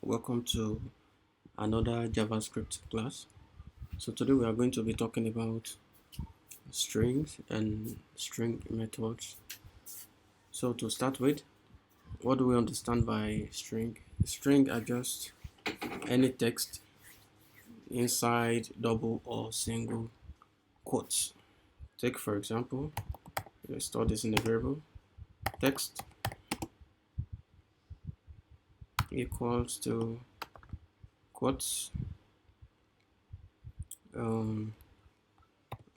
welcome to another JavaScript class. So today we are going to be talking about strings and string methods. So to start with, what do we understand by string? String are just any text inside double or single quotes. Take for example, let's store this in a variable, text equals to quotes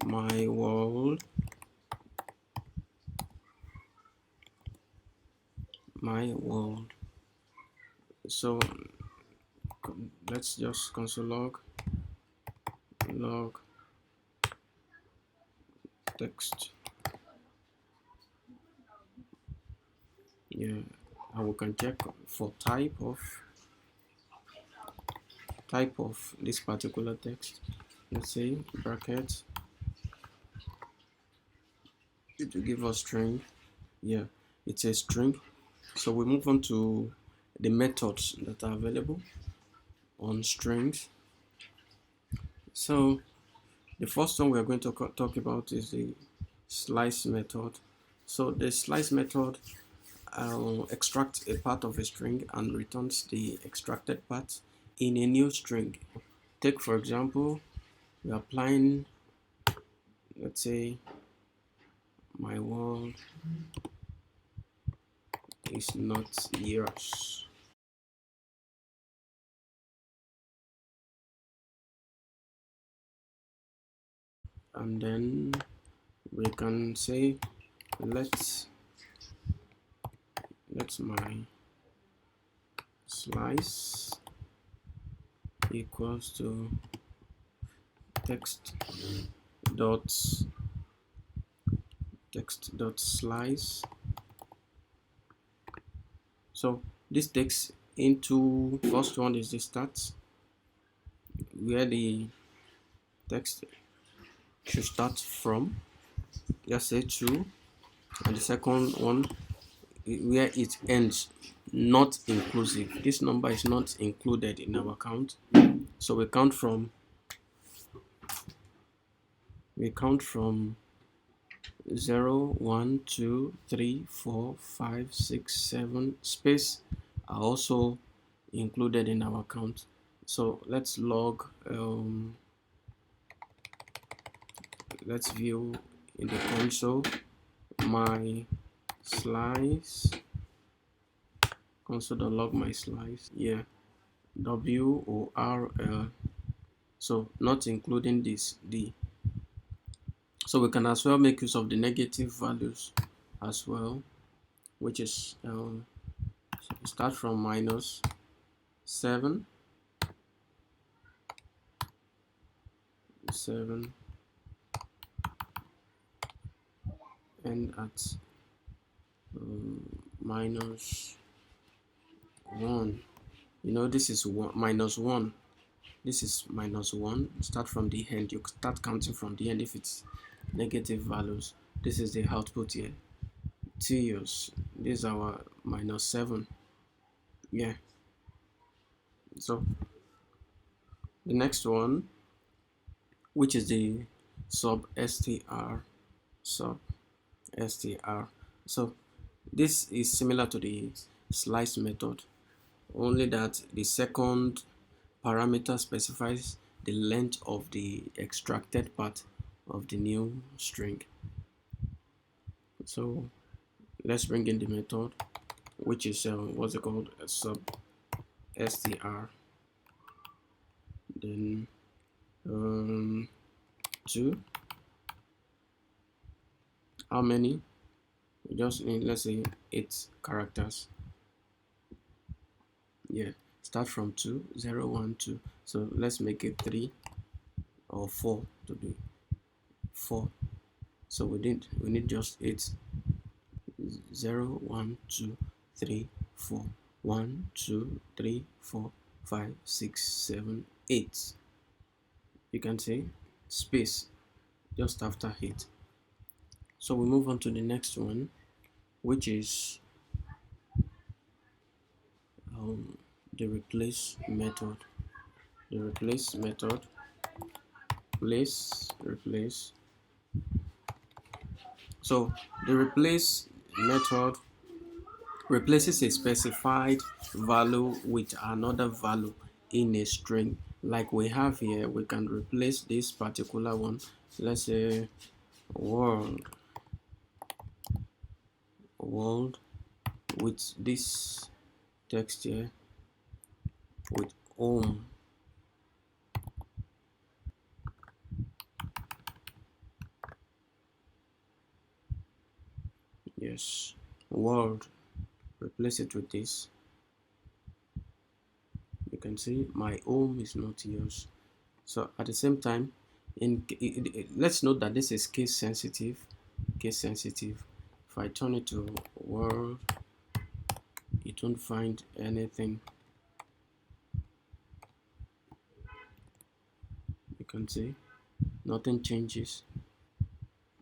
my world, my world. So let's just console log text. Yeah, and we can check for type of this particular text. Let's say bracket, it will give us string. Yeah, it's a string. So we move on to the methods that are available on strings. So the first one we are going to talk about is the slice method. So the slice method extracts a part of a string and returns the extracted part in a new string. Take for example, we are applying, let's say, my world is not yours. And then we can say let's my slice equals to text dot slice. So this takes into, first one is the start, where the text should start from, just say 2, and the second one where it ends, not inclusive. This number is not included in our count, so we count from 0, 1, 2, 3, 4, 5, 6, 7. Space are also included in our count. So let's log, let's view in the console my slice, console.log my slice. Yeah, WORL. So not including this D. So we can as well make use of the negative values as well, which is start from -7, 7, and at -1. You know, this is -1. This is -1. Start from the end. You start counting from the end if it's negative values. This is the output here. This is our -7. Yeah. So the next one, which is the sub str. So this is similar to the slice method, only that the second parameter specifies the length of the extracted part of the new string. So let's bring in the method, which is what's it called, sub str, then 2. How many? We just need, let's say, 8 characters. Yeah, start from 2, 0, 1, 2. So let's make it 3 or 4 to be 4. So we need just 8. 0, 1, 2, 3, 4. 1, 2, 3, 4, 5, 6, 7, 8. You can say space just after 8. So we move on to the next one, which is the replace method. The replace method replace. So the replace method replaces a specified value with another value in a string. Like we have here, we can replace this particular one. Let's say world with this text here with home. Yes, world, replace it with this. You can see my home is not yours. So at the same time, let's note that this is case sensitive. If I turn it to world, it won't find anything. You can see nothing changes.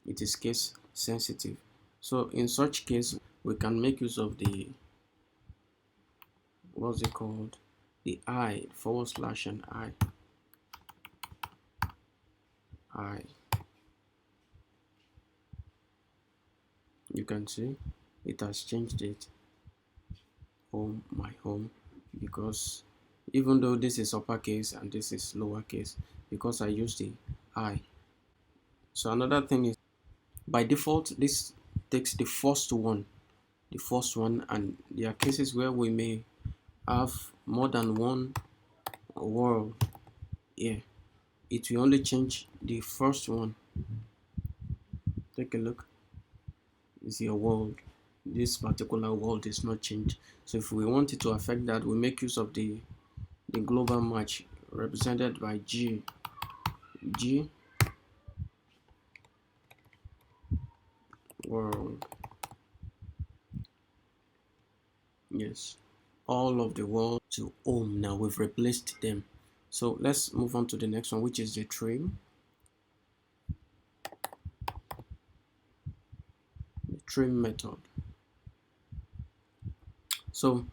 It is case sensitive. So in such case, we can make use of the, what's it called, the I / and I. You can see it has changed it, home, my home, because even though this is uppercase and this is lowercase, because I use the I. So another thing is, by default, this takes the first one, and there are cases where we may have more than one world here. It will only change the first one. Take a look. Is your world. This particular world is not changed. So if we want it to affect that, we make use of the global match represented by G world. Yes, all of the world to home. Now we've replaced them. So let's move on to the next one, which is the trim. The trim method. So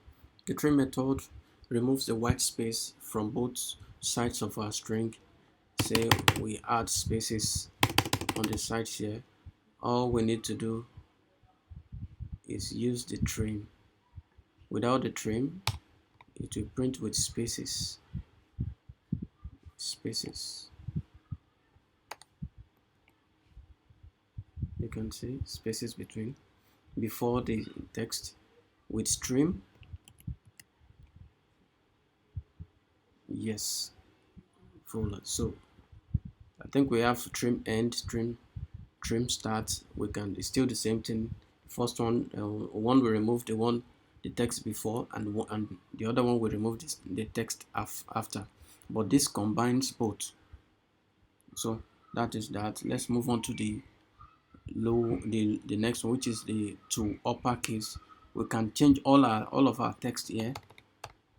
the trim method removes the white space from both sides of our string. Say we add spaces on the sides here. All we need to do is use the trim. Without the trim, it will print with spaces. You can see spaces between before the text. With trim, yes, fuller. So I think we have trim end, trim start. We can, it's still the same thing. First one, one will remove the text before, and the other one will remove the text after. But this combines both. So that is that. Let's move on to the next one, which is the to uppercase. We can change all of our text here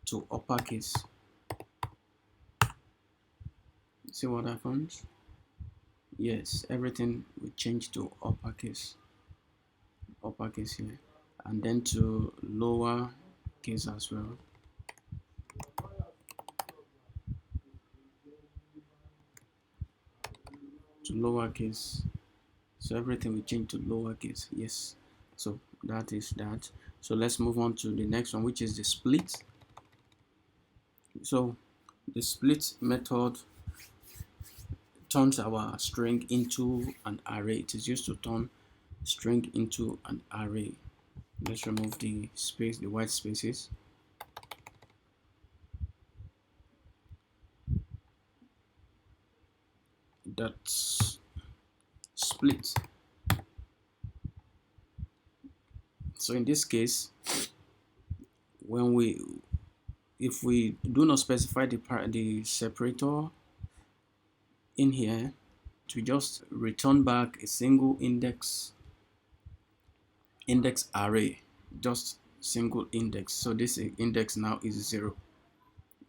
to uppercase. See what happens? Yes, everything will change to uppercase here, and then to lower case as well. To lowercase. So everything will change to lowercase. Yes. So that is that. So let's move on to the next one, which is the split. So the split method turns our string into an array. It is used to turn string into an array. Let's remove the space, the white spaces. That's split. So in this case, if we do not specify the separator in here, to just return back a single index array, just single index. So this index now is 0,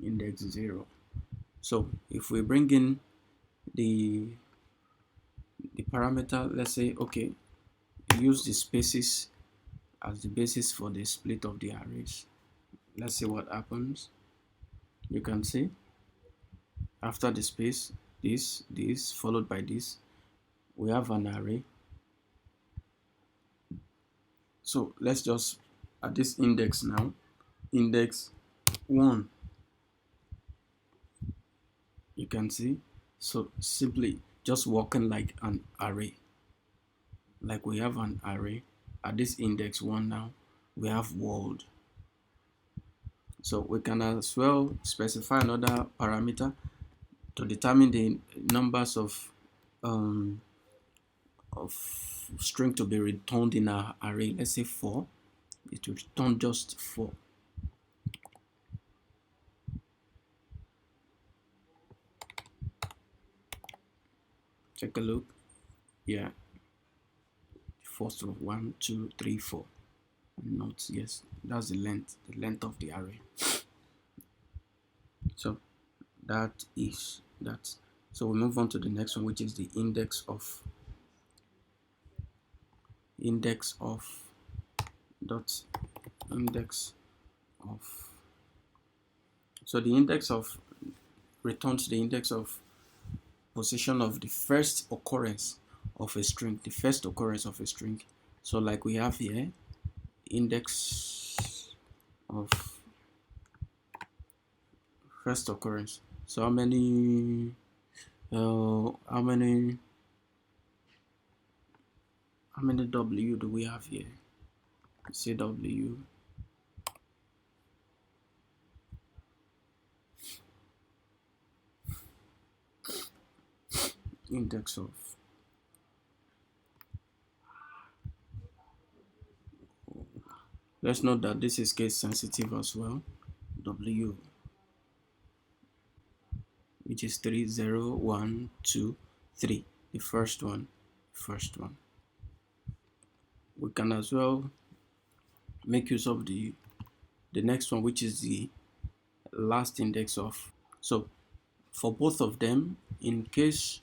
index 0. So if we bring in the parameter, let's say, okay, use the spaces as the basis for the split of the arrays. Let's see what happens. You can see after the space, this followed by this, we have an array. So let's just at this index now, index 1, you can see. So simply just working like an array, like we have an array at this index 1. Now we have world. So we can as well specify another parameter to determine the numbers of string to be returned in our array. Let's say 4. It will return just 4. Take a look. Yeah. First of 1, 2, 3, 4. Not, yes, that's the length of the array. So that is that. So we move on to the next one, which is the index of dot index of. So the index of returns the index of position of the first occurrence of a string, So like we have here, index of first occurrence. So how many W do we have here? Say W index of. Let's note that this is case sensitive as well. W, which is 3, 0, 1, 2, 3. The first one. We can as well make use of the next one, which is the last index of. So for both of them, in case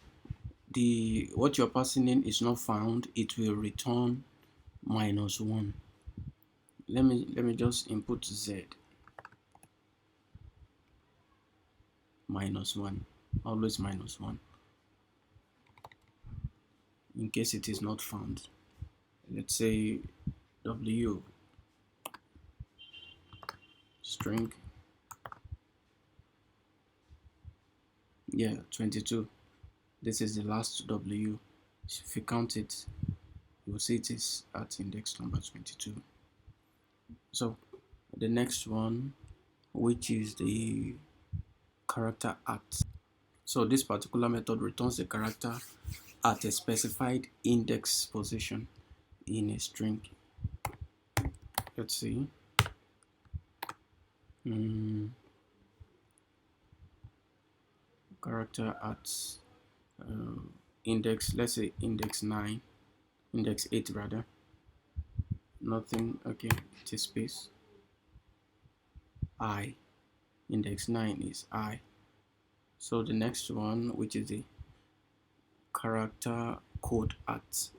what you're passing in is not found, it will return -1. Let me just input Z. -1, always -1, in case it is not found. Let's say W string, yeah, 22. This is the last W. If you count it, you will see it is at index number 22. So the next one, which is the character at. So this particular method returns the character at a specified index position in a string. Let's see. Character at index, let's say index 9, index 8 rather. Nothing. Okay, it is space. I. Index 9 is I. So the next one, which is the character code at.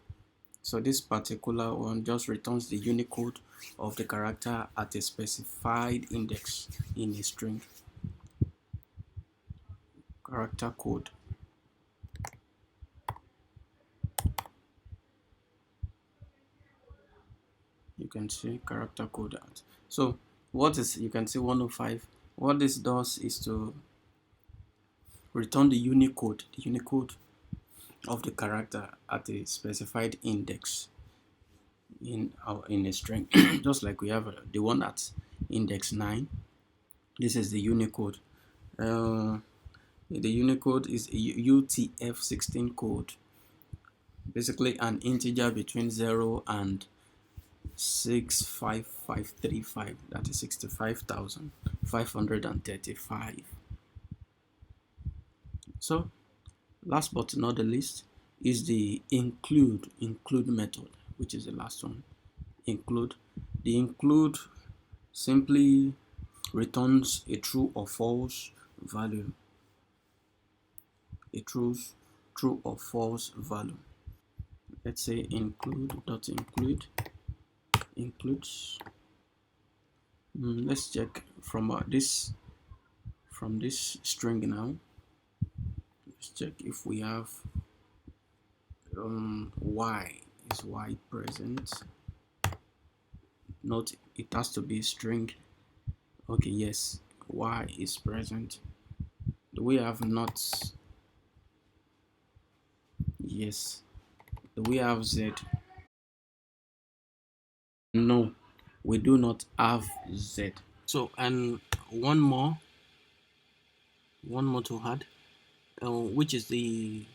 So this particular one just returns the Unicode of the character at a specified index in a string. Character code. You can see character code at. So what is, you can see 105. What this does is to return the Unicode of the character at a specified index in a string. Just like we have the one at index 9. This is the Unicode. The Unicode is a UTF-16 code, basically an integer between 0 and 65535. That is 65,535. So last but not the least is the include method, which is the last one. The include simply returns a true or false value. A true or false value. Let's say includes. Let's check from from this string now, let's check if we have y. Is y present? Not, it has to be string. Okay, yes, y is present. Do we have not? Yes. Do we have z? No, we do not have z. So, and one more to add, which is the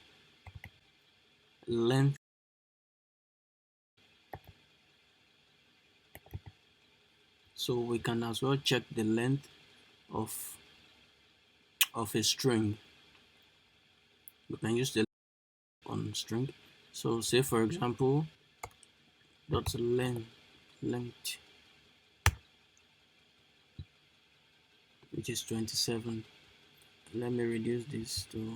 length. So we can as well check the length of a string. We can use the on string. So say for example, dot length, which is 27. Let me reduce this to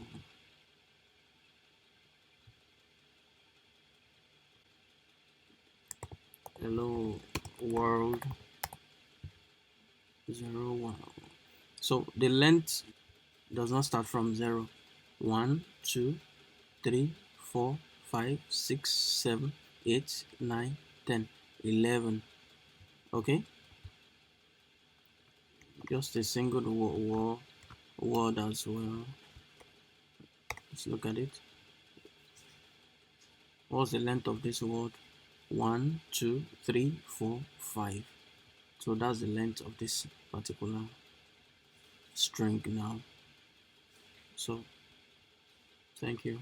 hello world 01. So the length does not start from 0. 1, 2, 3, 4, 5, 6, 7, 8, 9, 10, 11. Okay, just a single word as well. Let's look at it. What's the length of this word? 1, 2, 3, 4, 5. So that's the length of this particular string now. So thank you.